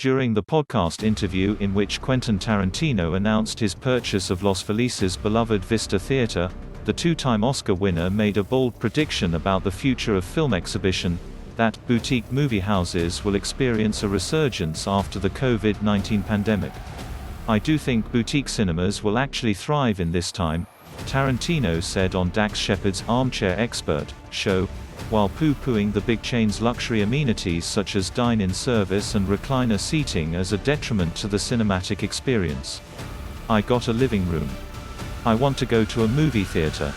During the podcast interview in which Quentin Tarantino announced his purchase of Los Feliz' beloved Vista Theatre, the two-time Oscar winner made a bold prediction about the future of film exhibition, that boutique movie houses will experience a resurgence after the COVID-19 pandemic. "I do think boutique cinemas will actually thrive in this time," Tarantino said on Dax Shepard's Armchair Expert show, while pooh-poohing the big chain's luxury amenities such as dine-in service and recliner seating as a detriment to the cinematic experience. "I got a living room. I want to go to a movie theater."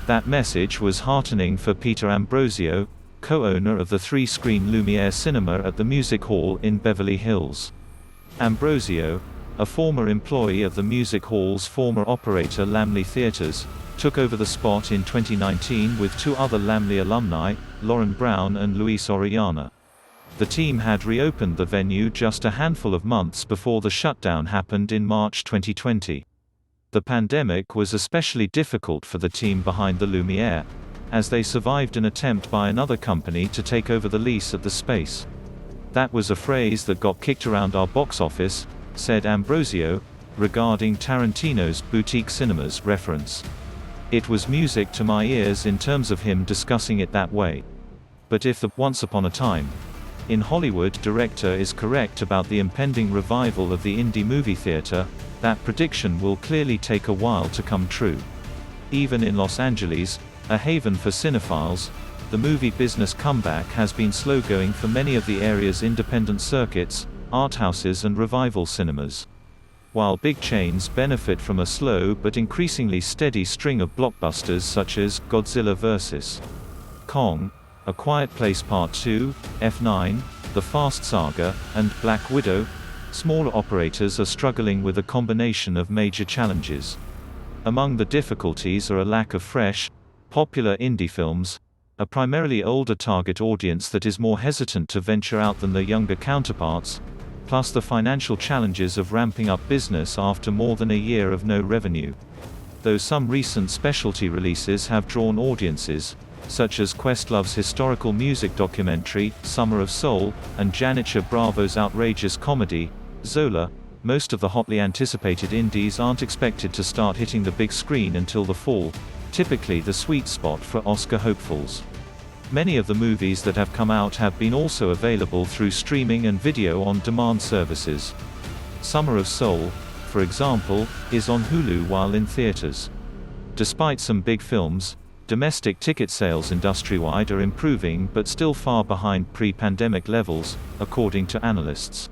That message was heartening for Peter Ambrosio, co-owner of the three-screen Lumiere Cinema at the Music Hall in Beverly Hills. Ambrosio, a former employee of the Music Hall's former operator Laemmle Theatres, took over the spot in 2019 with two other Laemmle alumni, Brown and Luis Orellana. The team had reopened the venue just a handful of months before the shutdown happened in March 2020. The pandemic was especially difficult for the team behind the Lumiere, as they survived an attempt by another company to take over the lease at the space. "That was a phrase that got kicked around our box office," said Ambrosio, regarding Tarantino's boutique cinemas reference. "It was music to my ears in terms of him discussing it that way. But if the Once Upon a Time in Hollywood director is correct about the impending revival of the indie movie theater, that prediction will clearly take a while to come true." Even in Los Angeles, a haven for cinephiles, the movie business comeback has been slow-going for many of the area's independent circuits, arthouses and revival cinemas. While big chains benefit from a slow but increasingly steady string of blockbusters such as Godzilla vs. Kong, A Quiet Place Part 2, F9, The Fast Saga, and Black Widow, smaller operators are struggling with a combination of major challenges. Among the difficulties are a lack of fresh, popular indie films, a primarily older target audience that is more hesitant to venture out than their younger counterparts, plus the financial challenges of ramping up business after more than a year of no revenue. Though some recent specialty releases have drawn audiences, such as Questlove's historical music documentary, Summer of Soul, and Janicza Bravo's outrageous comedy, Zola, most of the hotly anticipated indies aren't expected to start hitting the big screen until the fall, typically the sweet spot for Oscar hopefuls. Many of the movies that have come out have been also available through streaming and video-on-demand services. Summer of Soul, for example, is on Hulu while in theaters. Despite some big films, domestic ticket sales industrywide are improving but still far behind pre-pandemic levels, according to analysts.